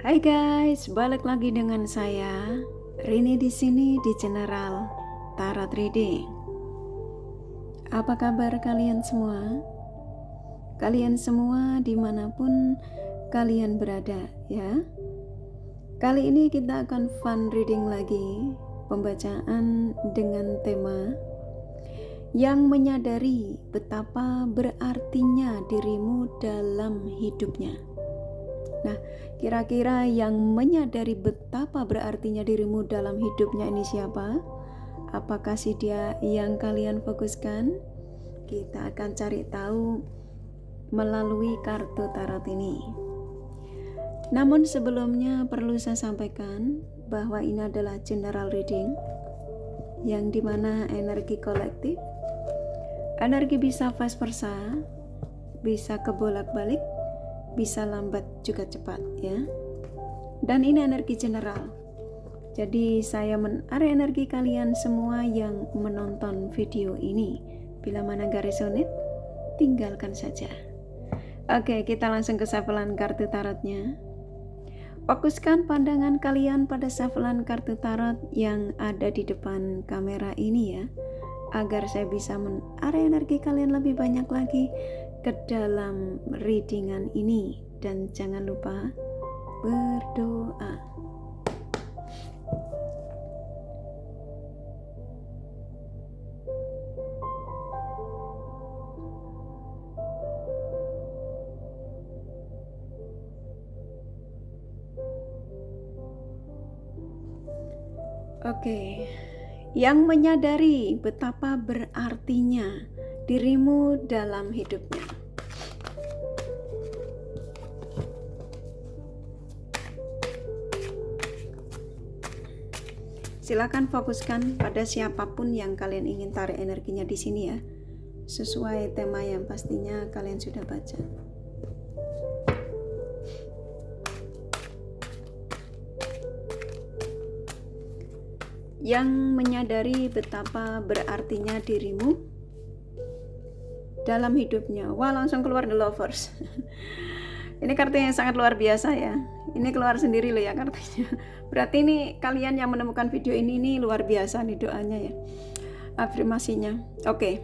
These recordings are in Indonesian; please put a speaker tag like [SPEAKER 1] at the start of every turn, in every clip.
[SPEAKER 1] Hai guys, balik lagi dengan saya Rini di sini di General Tarot Reading. Apa kabar kalian semua? Kalian semua dimanapun kalian berada ya. Kali ini kita akan fun reading lagi, pembacaan dengan tema yang menyadari betapa berartinya dirimu dalam hidupnya. Nah, kira-kira yang menyadari betapa berartinya dirimu dalam hidupnya ini siapa? Apakah si dia yang kalian fokuskan? Kita akan cari tahu melalui kartu tarot ini. Namun sebelumnya perlu saya sampaikan bahwa ini adalah general reading yang dimana energi kolektif, energi bisa vice versa, bisa kebolak-balik, bisa lambat juga cepat ya. Dan ini energi general. Jadi saya menarik energi kalian semua yang menonton video ini. Bila mana gak resonate, tinggalkan saja. Oke, kita langsung ke shufflean kartu tarotnya. Fokuskan pandangan kalian pada shufflean kartu tarot yang ada di depan kamera ini ya, agar saya bisa menarik energi kalian lebih banyak lagi ke dalam readingan ini. Dan jangan lupa berdoa. Oke, yang menyadari betapa berartinya dirimu dalam hidupnya. Silakan fokuskan pada siapapun yang kalian ingin tarik energinya di sini ya, sesuai tema yang pastinya kalian sudah baca. Yang menyadari betapa berartinya dirimu dalam hidupnya. Wah, langsung keluar The Lovers. Ini kartu yang sangat luar biasa ya. Ini keluar sendiri loh ya kartunya. Berarti ini kalian yang menemukan video ini luar biasa nih doanya ya, afirmasinya. Oke.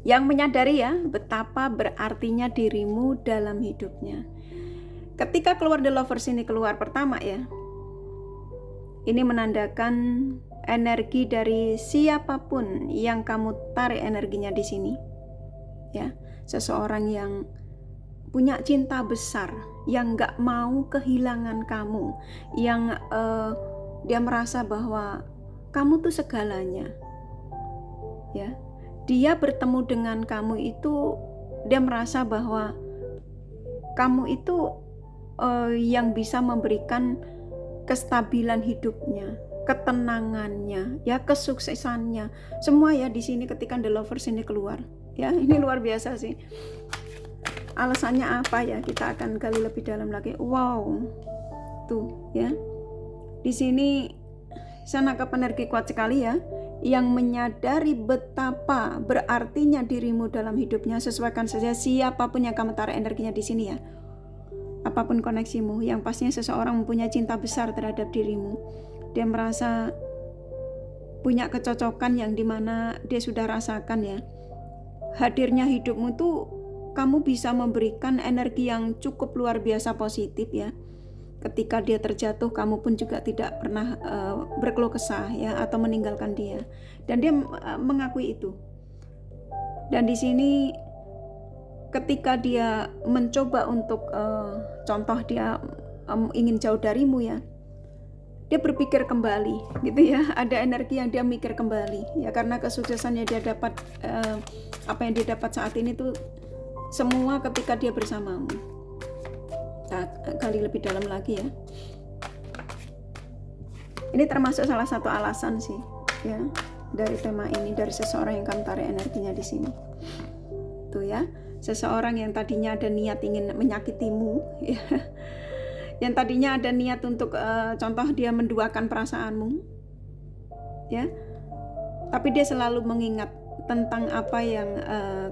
[SPEAKER 1] Yang menyadari ya betapa berartinya dirimu dalam hidupnya. Ketika keluar The Lovers ini keluar pertama ya, ini menandakan energi dari siapapun yang kamu tarik energinya di sini. Ya, seseorang yang punya cinta besar, yang gak mau kehilangan kamu, yang dia merasa bahwa kamu tuh segalanya. Ya, dia bertemu dengan kamu itu, dia merasa bahwa kamu itu yang bisa memberikan kestabilan hidupnya, ketenangannya, ya kesuksesannya, semua ya di sini ketika The Lovers ini keluar. Ya, ini luar biasa sih. Alasannya apa ya? Kita akan gali lebih dalam lagi. Wow, tuh ya. Di sini saya nangkap energi kuat sekali ya. Yang menyadari betapa berartinya dirimu dalam hidupnya. Sesuaikan saja siapapun yang kamu taruh energinya di sini ya. Apapun koneksimu, yang pastinya seseorang mempunyai cinta besar terhadap dirimu. Dia merasa punya kecocokan yang dimana dia sudah rasakan ya. Hadirnya hidupmu tuh kamu bisa memberikan energi yang cukup luar biasa positif ya. Ketika dia terjatuh, kamu pun juga tidak pernah berkeluh kesah ya atau meninggalkan dia. Dan dia mengakui itu. Dan di sini ketika dia mencoba untuk contoh dia ingin jauh darimu ya, dia berpikir kembali gitu ya, ada energi yang dia mikir kembali ya, karena kesuksesannya dia dapat, apa yang dia dapat saat ini tuh semua ketika dia bersamamu. Nah, kali lebih dalam lagi ya, ini termasuk salah satu alasan sih ya dari tema ini, dari seseorang yang kamu tarik energinya di sini tuh ya. Seseorang yang tadinya ada niat ingin menyakitimu ya. Yang tadinya ada niat untuk contoh dia menduakan perasaanmu ya, tapi dia selalu mengingat tentang apa yang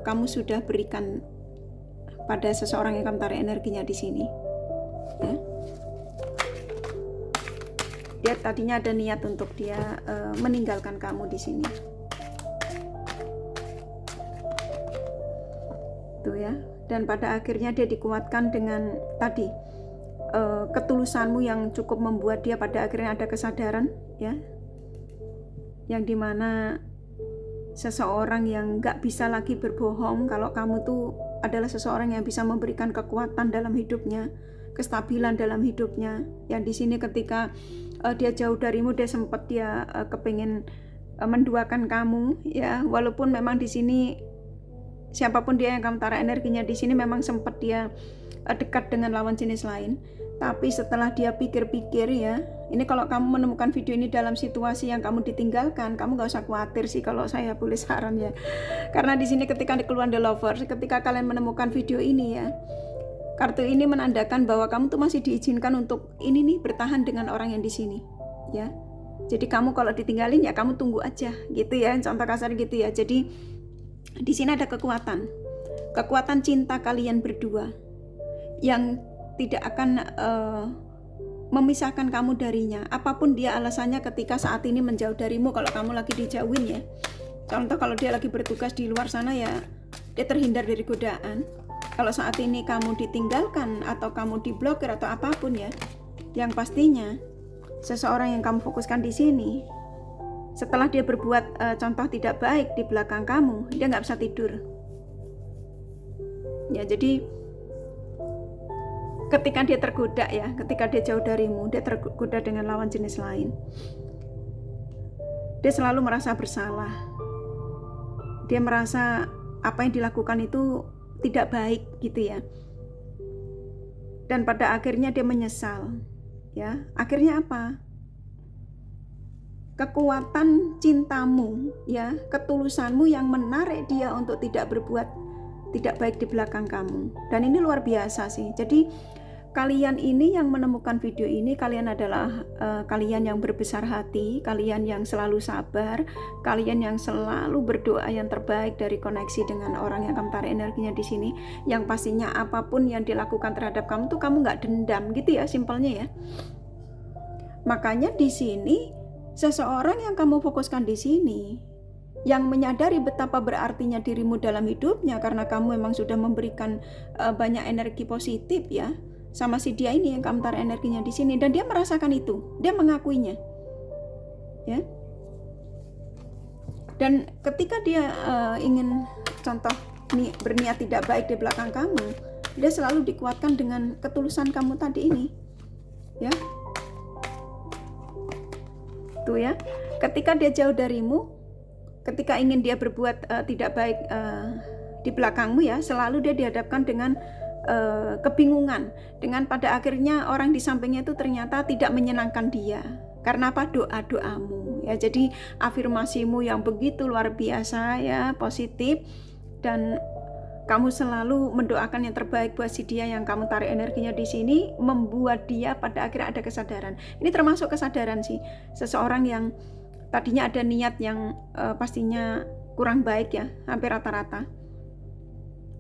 [SPEAKER 1] kamu sudah berikan pada seseorang yang kamu tarik energinya di sini ya. Dia tadinya ada niat untuk dia meninggalkan kamu di sini. Tuh ya. Dan pada akhirnya dia dikuatkan dengan tadi ketulusanmu yang cukup membuat dia pada akhirnya ada kesadaran, ya, yang dimana seseorang yang gak bisa lagi berbohong kalau kamu tuh adalah seseorang yang bisa memberikan kekuatan dalam hidupnya, kestabilan dalam hidupnya. Yang di sini ketika dia jauh darimu, dia sempat kepingin menduakan kamu, ya, walaupun memang di sini siapapun dia yang kamu taruh energinya di sini memang sempat dia dekat dengan lawan jenis lain. Tapi setelah dia pikir-pikir, ya, ini kalau kamu menemukan video ini dalam situasi yang kamu ditinggalkan, kamu gak usah khawatir sih kalau saya boleh saran, ya. Karena di sini ketika keluar The Lovers, ketika kalian menemukan video ini, ya, kartu ini menandakan bahwa kamu tuh masih diizinkan untuk ini nih bertahan dengan orang yang di sini, ya. Jadi kamu kalau ditinggalin ya kamu tunggu aja, gitu ya. Contoh kasar gitu ya. Jadi di sini ada kekuatan cinta kalian berdua yang tidak akan memisahkan kamu darinya. Apapun dia alasannya ketika saat ini menjauh darimu, kalau kamu lagi dijauhin, ya. Contoh kalau dia lagi bertugas di luar sana, ya, dia terhindar dari godaan. Kalau saat ini kamu ditinggalkan atau kamu diblokir atau apapun, ya, yang pastinya seseorang yang kamu fokuskan di sini, setelah dia berbuat contoh tidak baik di belakang kamu, dia nggak bisa tidur. Ya, jadi ketika dia tergoda, ya, ketika dia jauh darimu, dia tergoda dengan lawan jenis lain, dia selalu merasa bersalah. Dia merasa apa yang dilakukan itu tidak baik, gitu ya. Dan pada akhirnya dia menyesal, ya. Akhirnya apa? Kekuatan cintamu, ya, ketulusanmu yang menarik dia untuk tidak berbuat tidak baik di belakang kamu. Dan ini luar biasa sih. Jadi kalian ini yang menemukan video ini, kalian adalah kalian yang berbesar hati, kalian yang selalu sabar, kalian yang selalu berdoa yang terbaik dari koneksi dengan orang yang kamu tarik energinya di sini. Yang pastinya apapun yang dilakukan terhadap kamu tuh kamu nggak dendam, gitu ya, simpelnya, ya. Makanya di sini seseorang yang kamu fokuskan di sini, yang menyadari betapa berartinya dirimu dalam hidupnya karena kamu memang sudah memberikan banyak energi positif, ya, sama si dia ini yang kamu taruh energinya di sini, dan dia merasakan itu, dia mengakuinya, ya. Dan ketika dia ingin contoh berniat tidak baik di belakang kamu, dia selalu dikuatkan dengan ketulusan kamu tadi ini, ya. Tuh, ya, ketika dia jauh darimu, ketika ingin dia berbuat tidak baik di belakangmu, ya, selalu dia dihadapkan dengan kebingungan, dengan pada akhirnya orang di sampingnya itu ternyata tidak menyenangkan dia. Karena apa? Doa-doamu, ya. Jadi afirmasimu yang begitu luar biasa, ya, positif, dan kamu selalu mendoakan yang terbaik buat si dia yang kamu tarik energinya di sini, membuat dia pada akhirnya ada kesadaran. Ini termasuk kesadaran sih, seseorang yang tadinya ada niat yang pastinya kurang baik, ya, hampir rata-rata.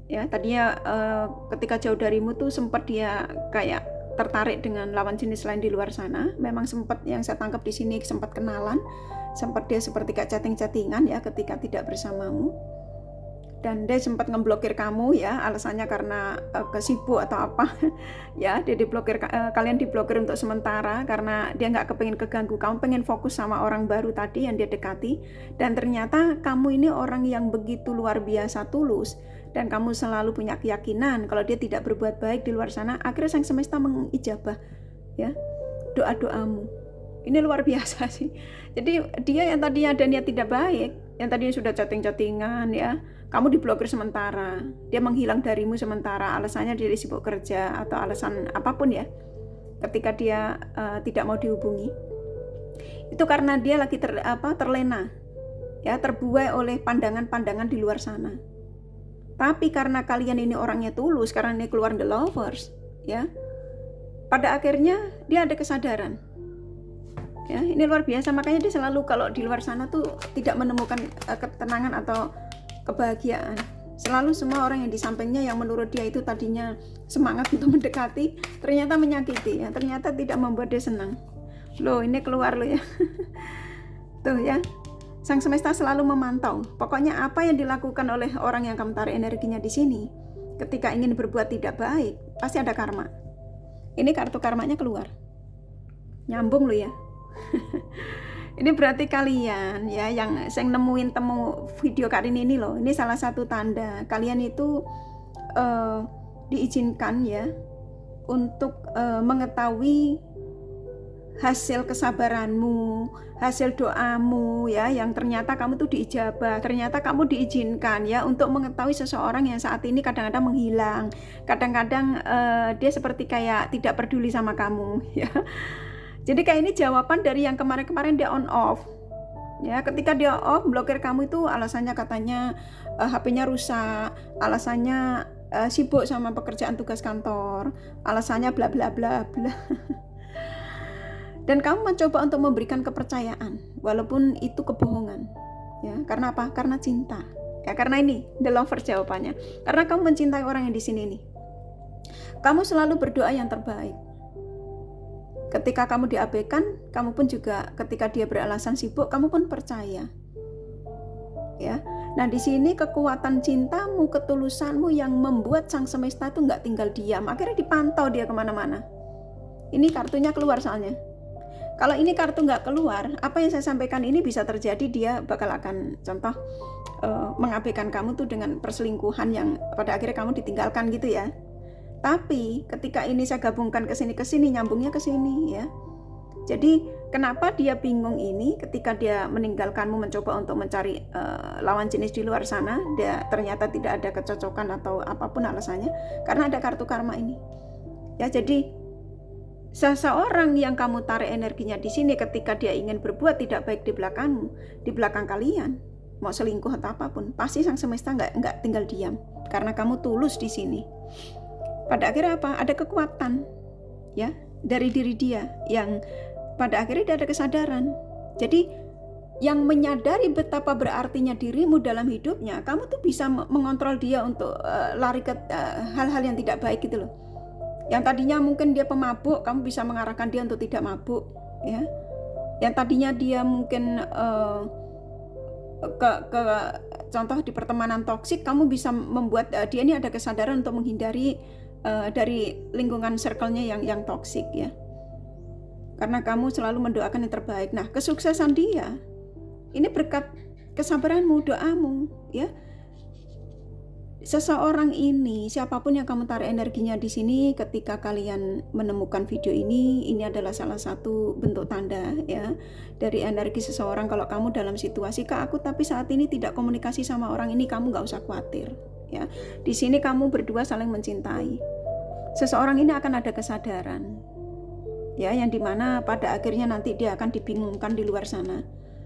[SPEAKER 1] Ya, tadinya ketika jauh darimu tuh sempat dia kayak tertarik dengan lawan jenis lain di luar sana. Memang sempat, yang saya tangkap di sini, sempat kenalan, sempat dia seperti kayak chatting-chattingan, ya, ketika tidak bersamamu. Dan dia sempat ngeblokir kamu, ya, alasannya karena kesibuk atau apa, ya. Dia diblokir, kalian diblokir untuk sementara karena dia nggak kepengin keganggu, kamu pengen fokus sama orang baru tadi yang dia dekati. Dan ternyata kamu ini orang yang begitu luar biasa tulus, dan kamu selalu punya keyakinan kalau dia tidak berbuat baik di luar sana. Akhirnya sang semesta mengijabah, ya, doa-doamu. Ini luar biasa sih. Jadi dia yang tadinya ada niat tidak baik, yang tadinya sudah chatting-chattingan, ya, kamu diblokir sementara, dia menghilang darimu sementara, alasannya dia sibuk kerja atau alasan apapun, ya, ketika dia tidak mau dihubungi, itu karena dia lagi terlena, ya, terbuai oleh pandangan-pandangan di luar sana. Tapi karena kalian ini orangnya tulus, karena ini keluar The Lovers, ya, pada akhirnya dia ada kesadaran, ya. Ini luar biasa. Makanya dia selalu kalau di luar sana tuh tidak menemukan ketenangan atau kebahagiaan. Selalu semua orang yang di sampingnya yang menurut dia itu tadinya semangat untuk mendekati, ternyata menyakiti, ya, ternyata tidak membuat dia senang. Loh, ini keluar loh ya. Tuh ya, sang semesta selalu memantau. Pokoknya apa yang dilakukan oleh orang yang kamu tarik energinya di sini, ketika ingin berbuat tidak baik, pasti ada karma. Ini kartu karmanya keluar. Nyambung loh ya. Ini berarti kalian ya yang saya nemuin temu video Karini ini loh. Ini salah satu tanda kalian itu diizinkan ya untuk mengetahui hasil kesabaranmu, hasil doamu ya, yang ternyata kamu tuh diijabah, ternyata kamu diizinkan ya untuk mengetahui seseorang yang saat ini kadang-kadang menghilang, kadang-kadang dia seperti kayak tidak peduli sama kamu ya. Jadi kayak ini jawaban dari yang kemarin-kemarin dia on off ya. Ketika dia off, blokir kamu itu alasannya katanya HP-nya rusak, alasannya sibuk sama pekerjaan tugas kantor, alasannya bla bla bla bla. Dan kamu mencoba untuk memberikan kepercayaan walaupun itu kebohongan ya. Karena apa? Karena cinta ya. Karena ini the lover jawabannya, karena kamu mencintai orang yang di sini nih. Kamu selalu berdoa yang terbaik. Ketika kamu diabaikan, kamu pun juga ketika dia beralasan sibuk, kamu pun percaya ya. Nah di sini kekuatan cintamu, ketulusanmu yang membuat sang semesta itu nggak tinggal diam, akhirnya dipantau dia kemana-mana. Ini kartunya keluar soalnya. Kalau ini kartu nggak keluar, apa yang saya sampaikan ini bisa terjadi, dia bakal akan contoh mengabaikan kamu tuh dengan perselingkuhan yang pada akhirnya kamu ditinggalkan gitu ya. Tapi ketika ini saya gabungkan ke sini nyambungnya ke sini ya. Jadi kenapa dia bingung ini ketika dia meninggalkanmu, mencoba untuk mencari lawan jenis di luar sana, dia ternyata tidak ada kecocokan atau apapun alasannya, karena ada kartu karma ini. Ya, jadi seseorang yang kamu tarik energinya di sini ketika dia ingin berbuat tidak baik di belakangmu, di belakang kalian, mau selingkuh atau apapun, pasti sang semesta nggak tinggal diam karena kamu tulus di sini. Pada akhirnya apa? Ada kekuatan ya dari diri dia yang pada akhirnya dia ada kesadaran. Jadi yang menyadari betapa berartinya dirimu dalam hidupnya, kamu tuh bisa mengontrol dia untuk lari ke hal-hal yang tidak baik gitu loh. Yang tadinya mungkin dia pemabuk, kamu bisa mengarahkan dia untuk tidak mabuk ya. Yang tadinya dia mungkin ke contoh di pertemanan toksik, kamu bisa membuat dia ini ada kesadaran untuk menghindari dari lingkungan circle-nya yang toksik ya. Karena kamu selalu mendoakan yang terbaik. Nah, kesuksesan dia ini berkat kesabaranmu, doamu ya. Seseorang ini, siapapun yang kamu tarik energinya di sini, ketika kalian menemukan video ini adalah salah satu bentuk tanda ya dari energi seseorang. Kalau kamu dalam situasi Kak, aku tapi saat ini tidak komunikasi sama orang ini, kamu nggak usah khawatir ya. Di sini kamu berdua saling mencintai. Seseorang ini akan ada kesadaran ya, yang dimana pada akhirnya nanti dia akan dibingungkan di luar sana.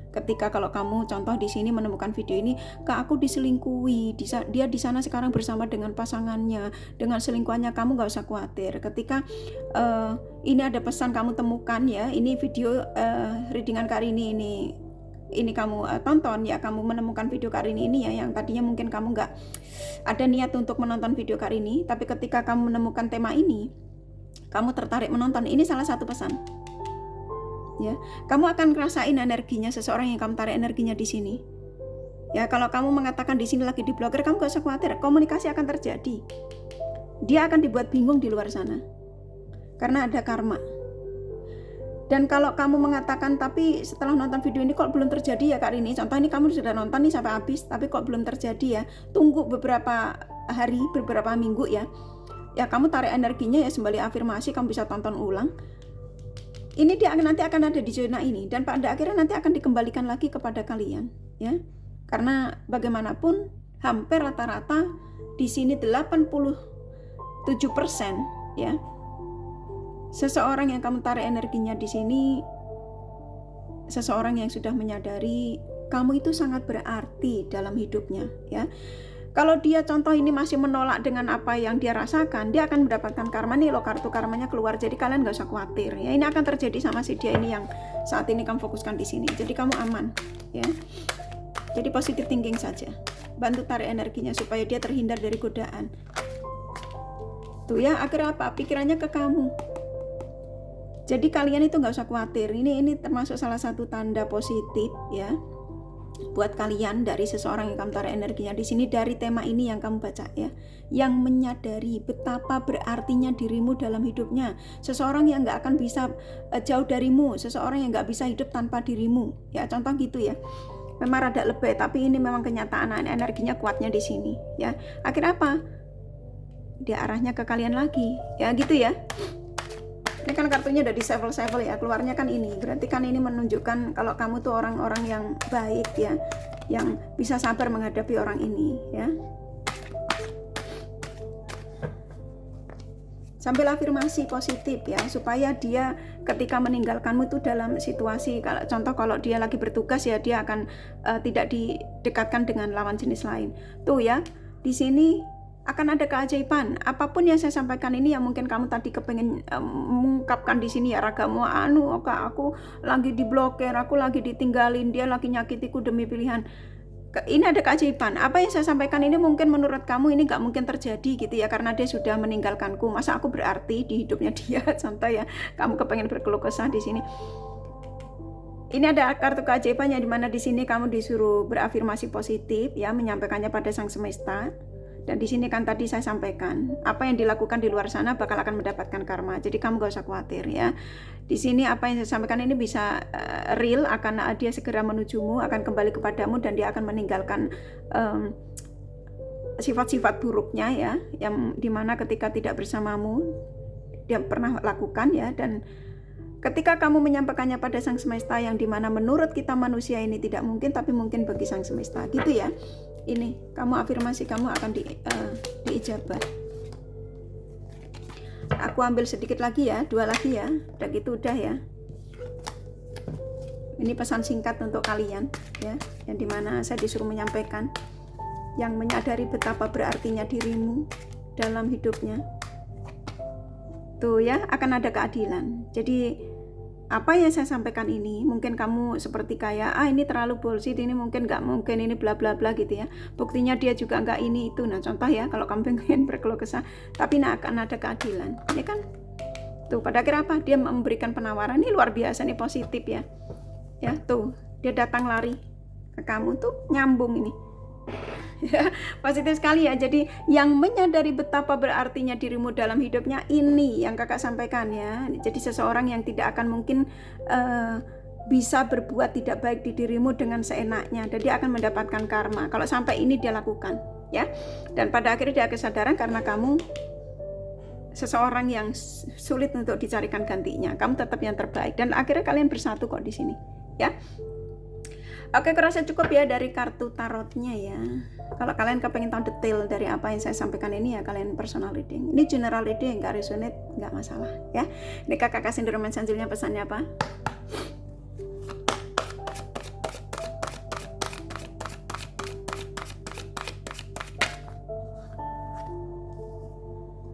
[SPEAKER 1] Ketika kalau kamu contoh di sini menemukan video ini, Kak aku diselingkuhi, dia di sana sekarang bersama dengan pasangannya, dengan selingkuhannya, kamu nggak usah khawatir. Ketika ini ada pesan kamu temukan ya, ini video readingan Karini ini kamu tonton ya, kamu menemukan video Karini ini ya, yang tadinya mungkin kamu nggak ada niat untuk menonton video Karini, tapi ketika kamu menemukan tema ini, kamu tertarik menonton. Ini salah satu pesan. Ya, kamu akan ngerasain energinya seseorang yang kamu tarik energinya di sini. Ya, kalau kamu mengatakan di sini lagi diblokir, kamu gak usah khawatir, komunikasi akan terjadi. Dia akan dibuat bingung di luar sana. Karena ada karma. Dan kalau kamu mengatakan tapi setelah nonton video ini kok belum terjadi ya Kak Rini, contoh ini kamu sudah nonton nih sampai habis tapi kok belum terjadi ya, tunggu beberapa hari, beberapa minggu ya. Ya kamu tarik energinya ya sembari afirmasi, kamu bisa tonton ulang. Ini dia nanti akan ada di zona ini dan pada akhirnya nanti akan dikembalikan lagi kepada kalian ya. Karena bagaimanapun hampir rata-rata di sini 87% ya. Seseorang yang kamu tarik energinya di sini, seseorang yang sudah menyadari kamu itu sangat berarti dalam hidupnya ya. Kalau dia contoh ini masih menolak dengan apa yang dia rasakan, dia akan mendapatkan karma nih loh, kartu karmanya keluar. Jadi kalian gak usah khawatir ya, ini akan terjadi sama si dia ini yang saat ini kamu fokuskan di sini. Jadi kamu aman ya. Jadi positive thinking saja, bantu tarik energinya supaya dia terhindar dari godaan. Tuh ya, akhirnya apa? Pikirannya ke kamu. Jadi kalian itu nggak usah khawatir. Ini termasuk salah satu tanda positif ya buat kalian dari seseorang yang kamu tarik energinya di sini, dari tema ini yang kamu baca ya, yang menyadari betapa berartinya dirimu dalam hidupnya, seseorang yang nggak akan bisa jauh darimu, seseorang yang nggak bisa hidup tanpa dirimu ya, contoh gitu ya. Memang rada lebay, tapi ini memang kenyataan, energinya kuatnya di sini ya. Akhirnya apa? Dia arahnya ke kalian lagi ya, gitu ya. Ini kan kartunya udah di shuffle ya, keluarnya kan ini. Berarti kan ini menunjukkan kalau kamu tuh orang-orang yang baik ya, yang bisa sabar menghadapi orang ini ya. Sambil afirmasi positif ya, supaya dia ketika meninggalkanmu itu dalam situasi, kalau dia lagi bertugas ya, dia akan tidak didekatkan dengan lawan jenis lain. Tuh ya, di sini akan ada keajaiban. Apapun yang saya sampaikan ini yang mungkin kamu tadi kepengen mengungkapkan di sini ya, ragamu, aku lagi diblokir, aku lagi ditinggalin, dia lagi nyakitiku demi pilihan. Ini ada keajaiban. Apa yang saya sampaikan ini mungkin menurut kamu ini nggak mungkin terjadi gitu ya, karena dia sudah meninggalkanku. Masa aku berarti di hidupnya dia? Contoh ya, kamu kepengen berkeluh kesah di sini. Ini ada kartu keajaiban yang dimana di sini kamu disuruh berafirmasi positif ya, menyampaikannya pada Sang Semesta. Dan di sini kan tadi saya sampaikan, apa yang dilakukan di luar sana bakal akan mendapatkan karma. Jadi kamu gak usah khawatir ya. Di sini apa yang saya sampaikan ini bisa real, akan dia segera menujumu, akan kembali kepadamu, dan dia akan meninggalkan sifat-sifat buruknya ya, yang dimana ketika tidak bersamamu dia pernah lakukan ya. Dan ketika kamu menyampaikannya pada Sang Semesta, yang dimana menurut kita manusia ini tidak mungkin, tapi mungkin bagi Sang Semesta gitu ya. Ini kamu afirmasi, kamu akan diijabah. Aku ambil sedikit lagi ya, 2 lagi ya, udah gitu udah ya. Ini pesan singkat untuk kalian ya, yang dimana saya disuruh menyampaikan, yang menyadari betapa berartinya dirimu dalam hidupnya. Tuh ya, akan ada keadilan. Jadi apa yang saya sampaikan ini mungkin kamu seperti kayak ini terlalu bullshit, ini mungkin nggak mungkin, ini bla bla bla gitu ya. Buktinya dia juga nggak ini itu. Nah contoh ya, kalau kamu pengen berkeluh kesah, tapi akan ada keadilan. Ini kan tuh pada akhirnya apa? Dia memberikan penawaran, ini luar biasa nih, positif ya. Ya tuh, dia datang lari ke kamu tuh, nyambung ini. Ya, positif sekali ya. Jadi yang menyadari betapa berartinya dirimu dalam hidupnya, ini yang kakak sampaikan ya. Jadi seseorang yang tidak akan mungkin bisa berbuat tidak baik di dirimu dengan seenaknya, dan dia akan mendapatkan karma kalau sampai ini dia lakukan ya. Dan pada akhirnya dia kesadaran karena kamu seseorang yang sulit untuk dicarikan gantinya, kamu tetap yang terbaik, dan akhirnya kalian bersatu kok di sini ya. Oke, kurasa cukup ya dari kartu tarotnya ya. Kalau kalian kepengen tahu detail dari apa yang saya sampaikan ini ya, kalian personal reading. Ini general reading, nggak resonate, nggak masalah ya. Ini kakak kasih Roman Sanjilnya, pesannya apa?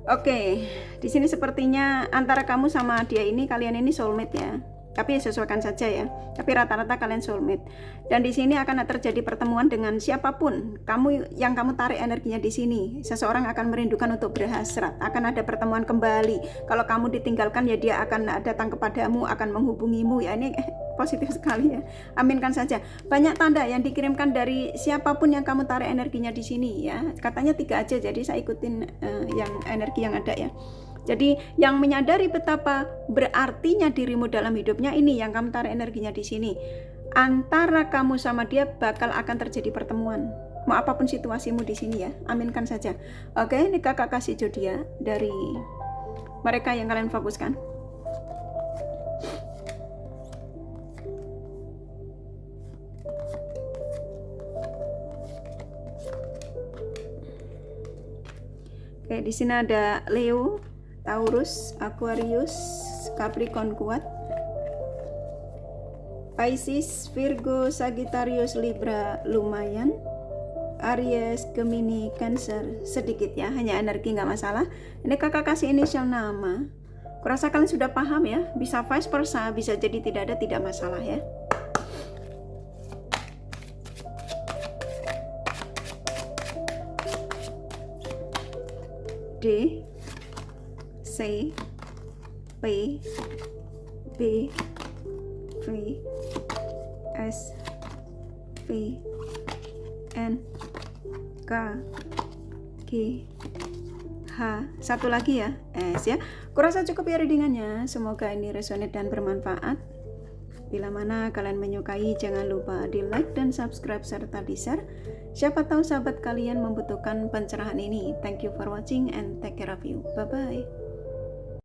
[SPEAKER 1] Oke, di sini sepertinya antara kamu sama dia ini, kalian ini soulmate ya. Tapi sesuaikan saja ya. Tapi rata-rata kalian soulmate. Dan di sini akan terjadi pertemuan dengan siapapun kamu yang kamu tarik energinya di sini. Seseorang akan merindukan untuk berhasrat. Akan ada pertemuan kembali. Kalau kamu ditinggalkan ya, dia akan datang kepadamu, akan menghubungimu ya. Ini positif sekali ya. Aminkan saja. Banyak tanda yang dikirimkan dari siapapun yang kamu tarik energinya di sini ya. Katanya 3 aja, jadi saya ikutin yang energi yang ada ya. Jadi yang menyadari betapa berartinya dirimu dalam hidupnya, ini yang kamu tarik energinya di sini. Antara kamu sama dia bakal akan terjadi pertemuan. Mau apapun situasimu di sini ya, aminkan saja. Oke, ini kakak kasih zodiak dari mereka yang kalian fokuskan. Oke, di sini ada Leo, Taurus, Aquarius, Capricorn kuat, Pisces, Virgo, Sagittarius, Libra lumayan, Aries, Gemini, Cancer sedikit ya, hanya energi nggak masalah. Ini kakak kasih inisial nama. Kurasa kalian sudah paham ya, bisa vice versa, bisa jadi tidak ada, tidak masalah ya. D, C, P, B, V, S, V, N, K, G, H. Satu lagi ya, S ya. Kurasa cukup ya readingannya. Semoga ini resonate dan bermanfaat. Bila mana kalian menyukai, jangan lupa di like dan subscribe serta di share. Siapa tahu sahabat kalian membutuhkan pencerahan ini. Thank you for watching and take care of you. Bye bye.